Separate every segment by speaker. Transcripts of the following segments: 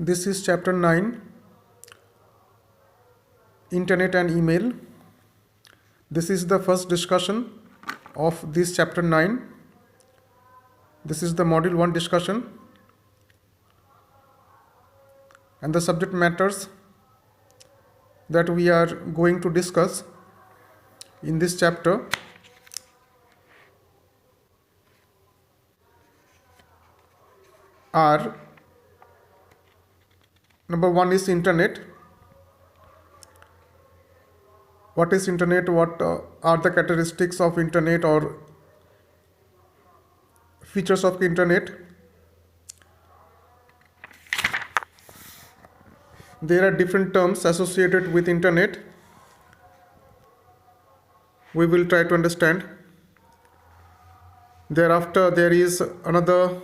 Speaker 1: This is chapter 9, Internet and Email. This is the first discussion of this chapter 9. This is the module 1 discussion. And the subject matters that we are going to discuss in this chapter are: number 1 is Internet. What is Internet? What are the characteristics of Internet or features of Internet? There are different terms associated with Internet. We will try to understand. Thereafter, there is another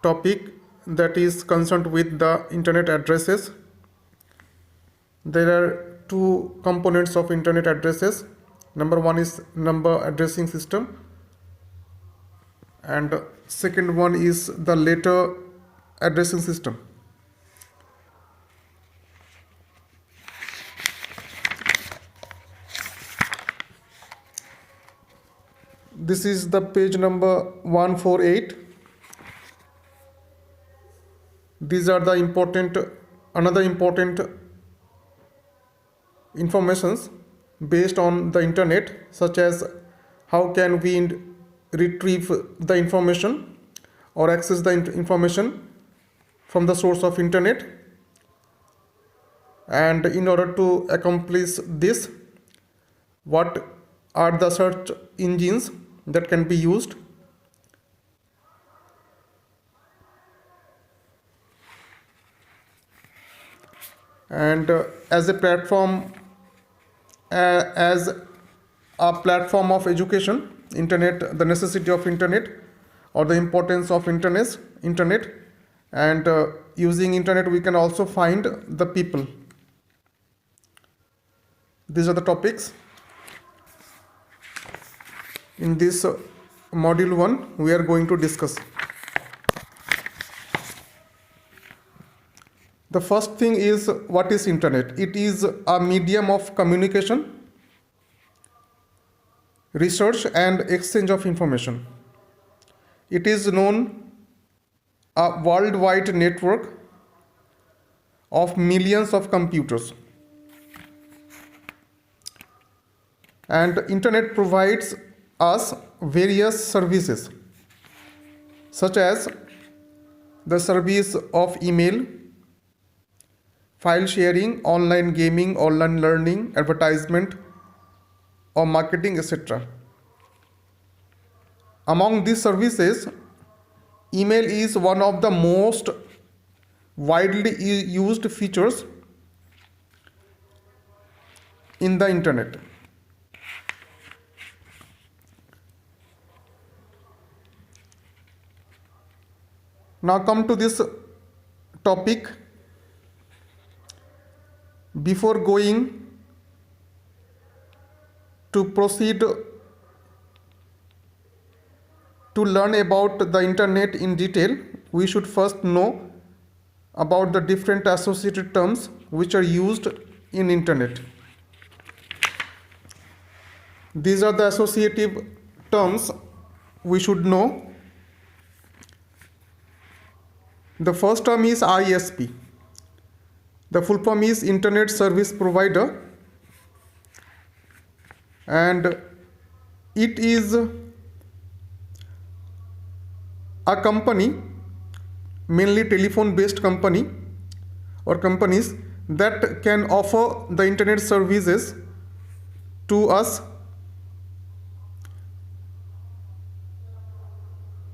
Speaker 1: topic that is concerned with the Internet addresses. There are two components of Internet addresses. Number 1 is number addressing system, and second one is the letter addressing system. This is the page number 148. These are the another important informations based on the Internet, such as how can we retrieve the information or access the information from the source of Internet. And in order to accomplish this, what are the search engines that can be used? And as a platform of education, Internet, the necessity of Internet or the importance of Internet, and using Internet we can also find the people. These are the topics. In this module 1 we are going to discuss. The first thing is, what is Internet? It is a medium of communication, research and exchange of information. It is known a worldwide network of millions of computers. And Internet provides us various services, such as the service of email, file sharing, online gaming, online learning, advertisement or marketing, etc. Among these services, email is one of the most widely used features in the Internet. Now come to this topic. Before going to proceed to learn about the Internet in detail, we should first know about the different associated terms which are used in Internet. These are the associative terms we should know. The first term is ISP. The full form is Internet Service Provider, and it is a company, mainly telephone-based company or companies, that can offer the Internet services to us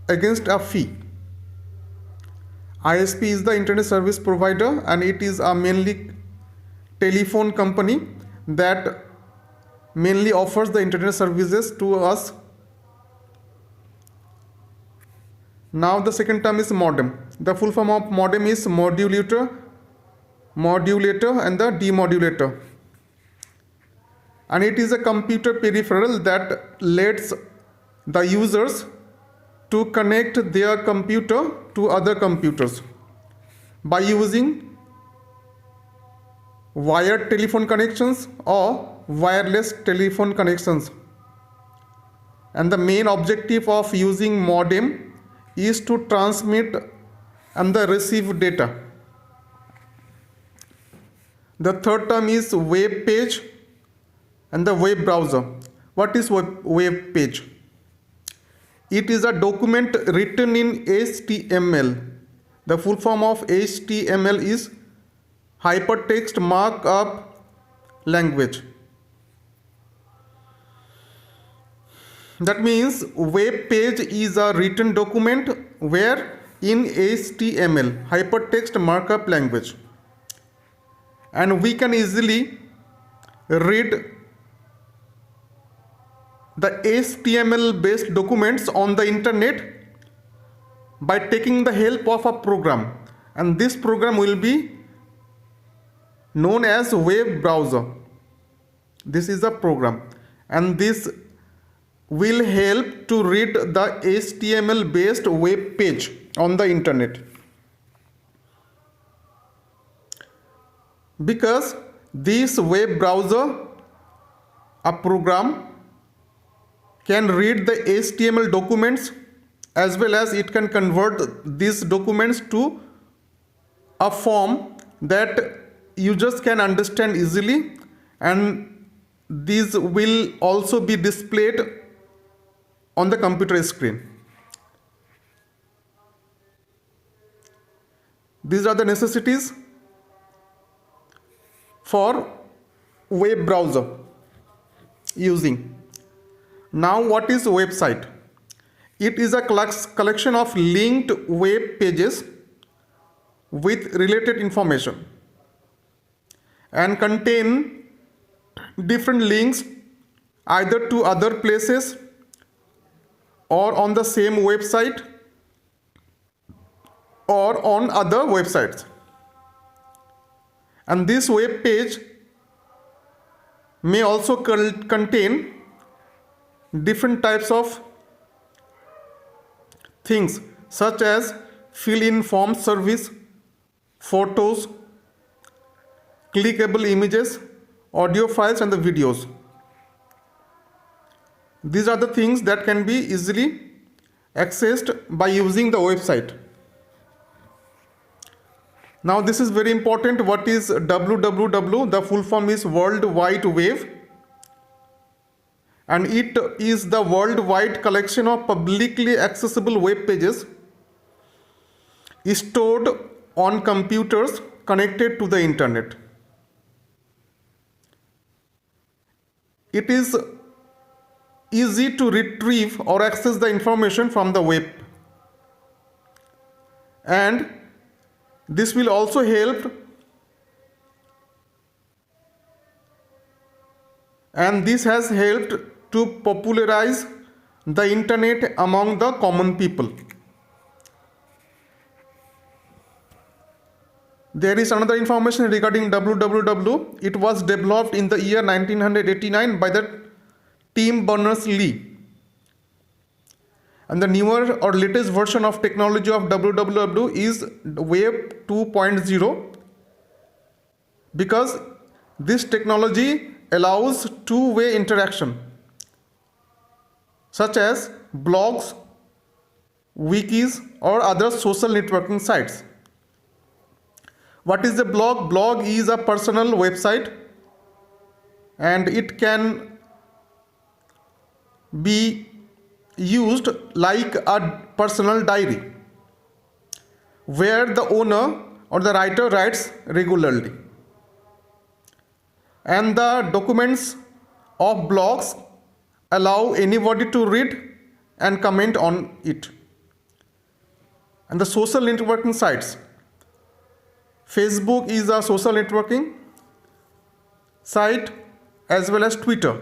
Speaker 1: against a fee. ISP is the Internet Service Provider, and it is a mainly telephone company that mainly offers the Internet services to us. Now the second term is modem. The full form of modem is modulator and the demodulator. And it is a computer peripheral that lets the users to connect their computer to other computers. by using wired telephone connections or wireless telephone connections. And the main objective of using modem is to transmit and receive data. The third term is web page and the web browser. What is web page? It is a document written in HTML. The full form of HTML is Hypertext Markup Language. That means web page is a written document where in HTML, Hypertext Markup Language, and we can easily read the HTML based documents on the internet by taking the help of a program, and this program will be known as web browser. This is a program, and this will help to read the HTML based web page on the internet. Because this web browser, a program, can read the HTML documents as well as it can convert these documents to a form that users can understand easily, and these will also be displayed on the computer screen. These are the necessities for web browser using. Now, what is website? It is a collection of linked web pages with related information and contain different links either to other places or on the same website or on other websites. And this web page may also contain different types of things such as fill-in form service, photos, clickable images, audio files, and the videos. These are the things that can be easily accessed by using the website. Now, this is very important. What is www? The full form is World Wide Web, and it is the worldwide collection of publicly accessible web pages stored on computers connected to the internet. It is easy to retrieve or access the information from the web, and this will also help, and this has helped to popularize the internet among the common people. There is another information regarding www. It was developed in the year 1989 by the Tim Berners-Lee. And the newer or latest version of technology of www is Web 2.0, because this technology allows two-way interaction such as blogs, wikis, or other social networking sites. What is a blog? Blog is a personal website, and it can be used like a personal diary where the owner or the writer writes regularly, and the documents of blogs allow anybody to read and comment on it. And the social networking sites, Facebook is a social networking site as well as Twitter.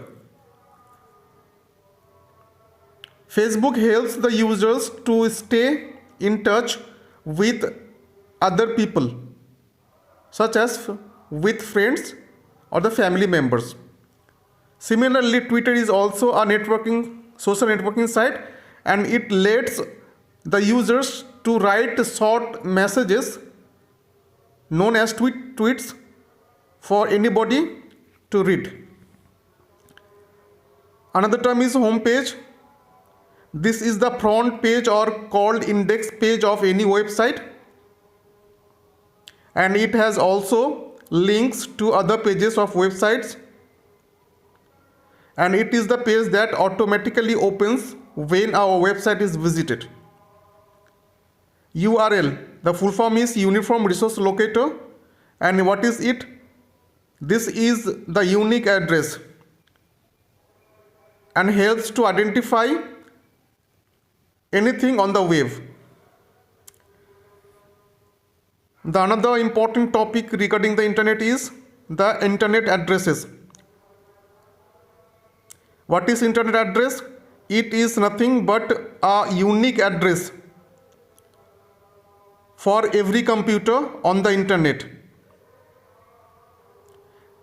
Speaker 1: Facebook helps the users to stay in touch with other people, such as with friends or the family members. Similarly, Twitter is also a social networking site, and it lets the users to write short messages known as tweets for anybody to read. Another term is home page. This is the front page or called index page of any website, and it has also links to other pages of websites, and it is the page that automatically opens when our website is visited. URL, the full form is Uniform Resource Locator, and what is it? This is the unique address and helps to identify anything on the web. The another important topic regarding the internet is the internet addresses. What is internet address? It is nothing but a unique address for every computer on the internet.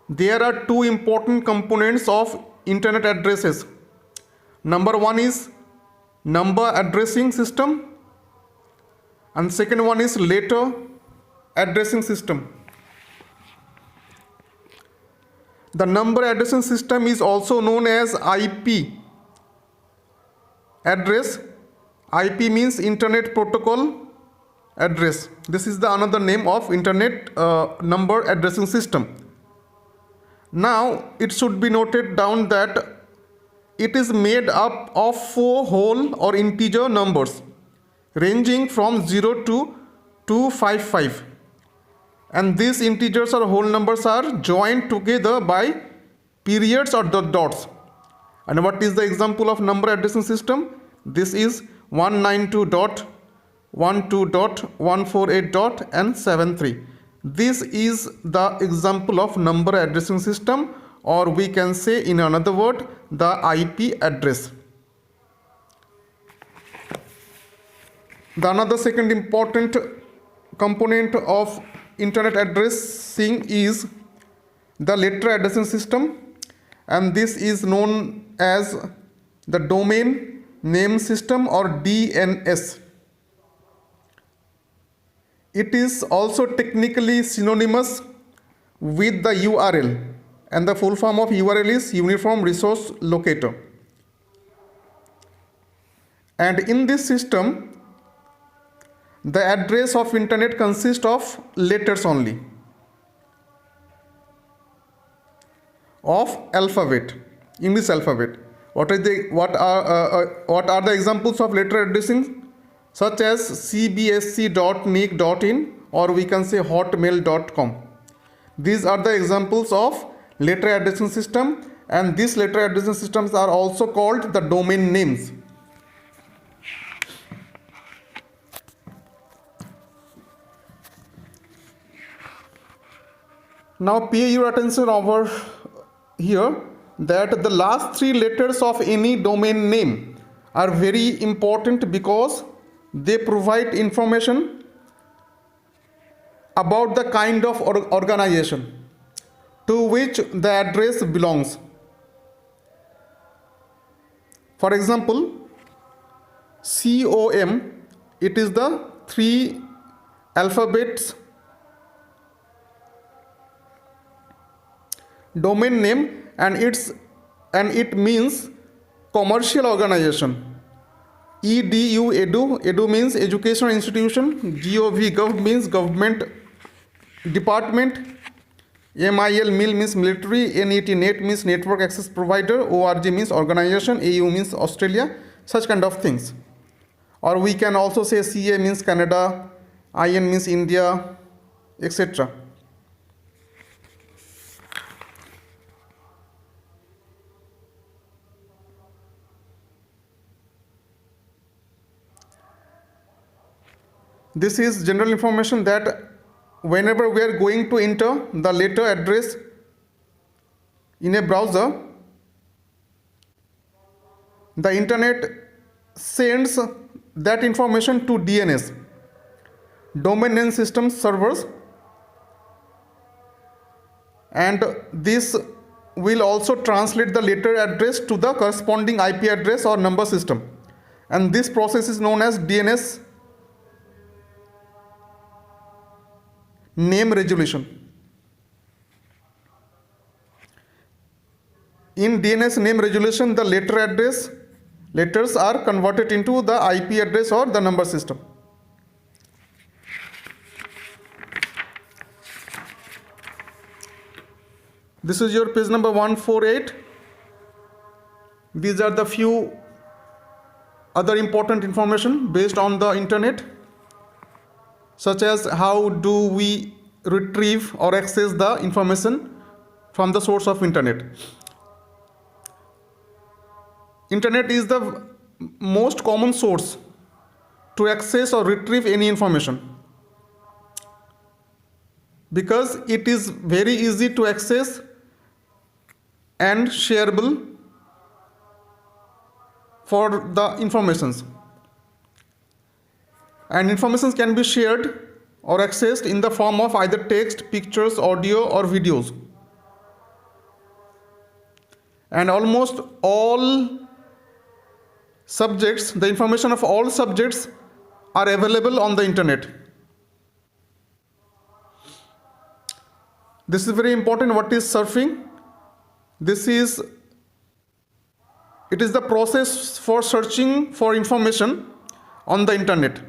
Speaker 1: There are two important components of internet addresses. Number one is number addressing system, and second one is letter addressing system. The number addressing system is also known as IP address. IP means Internet Protocol Address. This is the another name of Internet number addressing system. Now it should be noted down that it is made up of 4 whole or integer numbers ranging from 0 to 255, and these integers or whole numbers are joined together by periods or dots. And what is the example of number addressing system? This is 192.12.148.73. This is the example of number addressing system, or we can say in another word, the IP address. The another second important component of internet addressing is the letter addressing system, and this is known as the domain name system or DNS. It is also technically synonymous with the URL, and the full form of URL is Uniform Resource Locator. And in this system, the address of internet consists of letters only of alphabet, English alphabet. What are the examples of letter addressing? Such as cbsc.nic.in, or we can say hotmail.com. These are the examples of letter addressing system, and these letter addressing systems are also called the domain names. Now pay your attention over here that the last 3 letters of any domain name are very important because they provide information about the kind of organization to which the address belongs. For example, COM, it is the 3 alphabets domain name, and it means commercial organization. edu means educational institution. gov means government department. mil means military. net means network access provider. org means organization. au means Australia. Such kind of things. Or we can also say ca means Canada, in means India, etc. This is general information that whenever we are going to enter the letter address in a browser, the internet sends that information to DNS, domain name system servers, and this will also translate the letter address to the corresponding IP address or number system, and this process is known as DNS name resolution. In DNS name resolution, the letters are converted into the IP address or the number system. This is your page number 148. These are the few other important information based on the internet, such as how do we retrieve or access the information from the source of internet. Internet is the most common source to access or retrieve any information, because it is very easy to access and shareable for the informations, and informations can be shared or accessed in the form of either text, pictures, audio or videos, and almost all subjects, the information of all subjects are available on the internet. This is very important. What is surfing? It is the process for searching for information on the internet.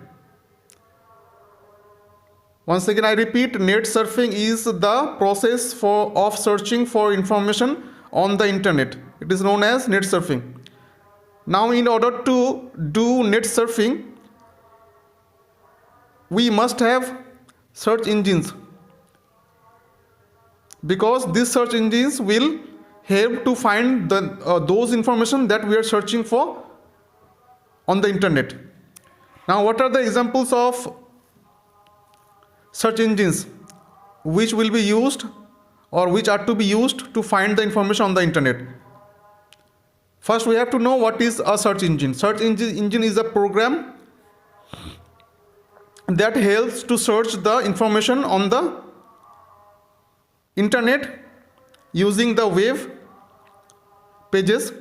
Speaker 1: Once again I repeat, net surfing is the process of searching for information on the internet. It is known as net surfing. Now, in order to do net surfing, we must have search engines, because these search engines will help to find those information that we are searching for on the internet. Now, what are the examples of search engines which will be used or which are to be used to find the information on the internet? First, we have to know what is a search engine. Search engine is a program that helps to search the information on the internet using the web pages.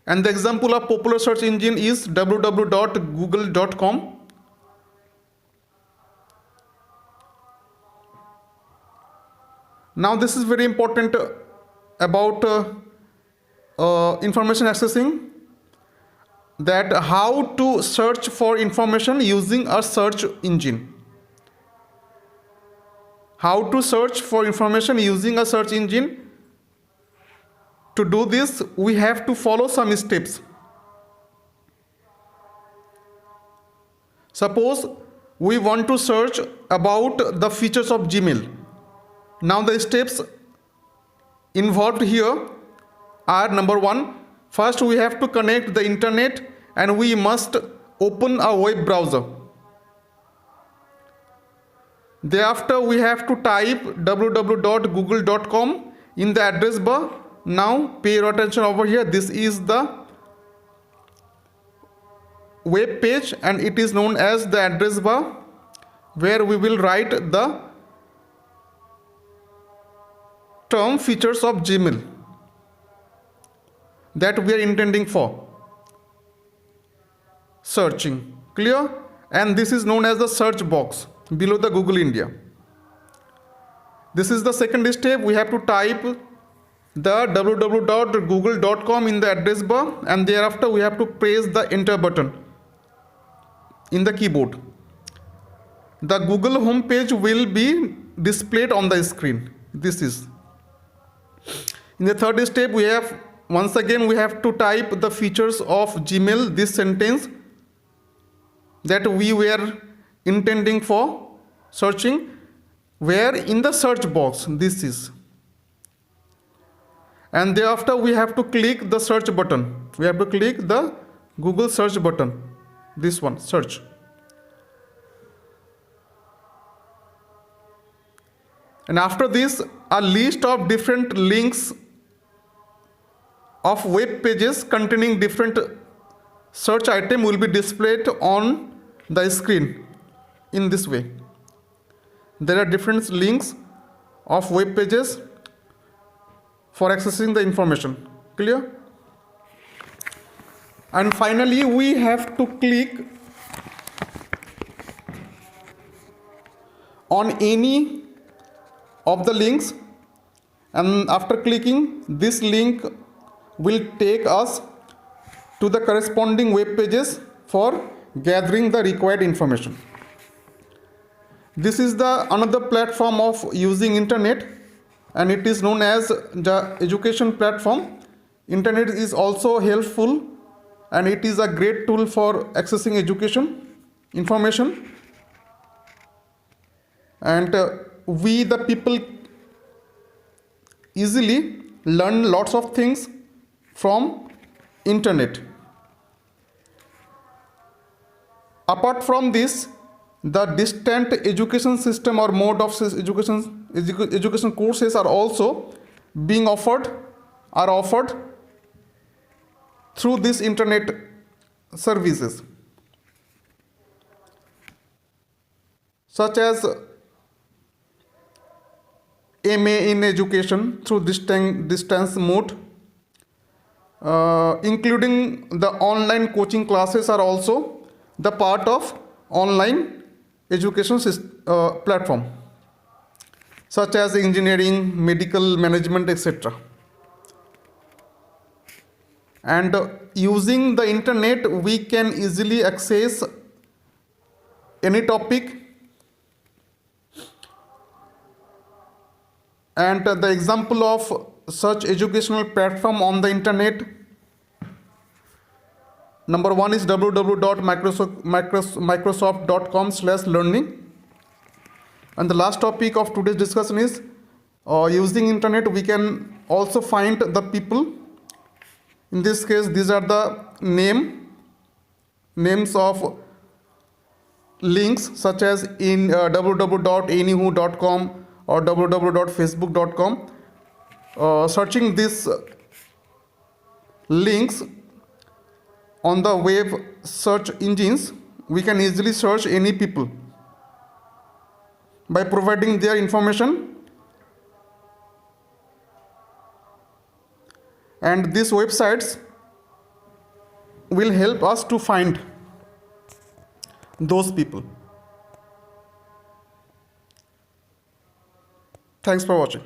Speaker 1: And the example of popular search engine is www.google.com. Now, this is very important about information accessing, that how to search for information using a search engine. How to search for information using a search engine. To do this, we have to follow some steps. Suppose we want to search about the features of Gmail. Now, the steps involved here are: number one, first we have to connect the internet and we must open a web browser. Thereafter, we have to type www.google.com in the address bar. Now, pay your attention over here. This is the web page and it is known as the address bar, where we will write the term features of Gmail that we are intending for searching. Clear? And this is known as the search box below the Google India. This is the second step. We have to type the www.google.com in the address bar, and thereafter we have to press the enter button in the keyboard. The Google home page will be displayed on the screen. This is. In the third step, we have to type the features of Gmail, this sentence that we were intending for searching, where in the search box this is. And thereafter we have to click the search button. We have to click the Google search button. This one, search. And after this, a list of different links of web pages containing different search item will be displayed on the screen in this way. There are different links of web pages for accessing the information. Clear? And finally, we have to click on any of the links, and after clicking this link will take us to the corresponding web pages for gathering the required information. This is the another platform of using internet, and it is known as the education platform. Internet is also helpful, and it is a great tool for accessing education information, and we the people easily learn lots of things from internet. Apart from this, the distant education system or mode of education courses are also being offered through these internet services, such as MA in education through distance mode, including the online coaching classes are also the part of online education platform, such as engineering, medical management, etc. And using the internet, we can easily access any topic, and the example of such educational platform on the internet, number one is www.microsoft.com/learning, and the last topic of today's discussion is using internet we can also find the people. In this case, these are the names of links, such as in www.anywho.com or www.facebook.com. Searching these links on the web search engines, we can easily search any people by providing their information, and these websites will help us to find those people. Thanks for watching.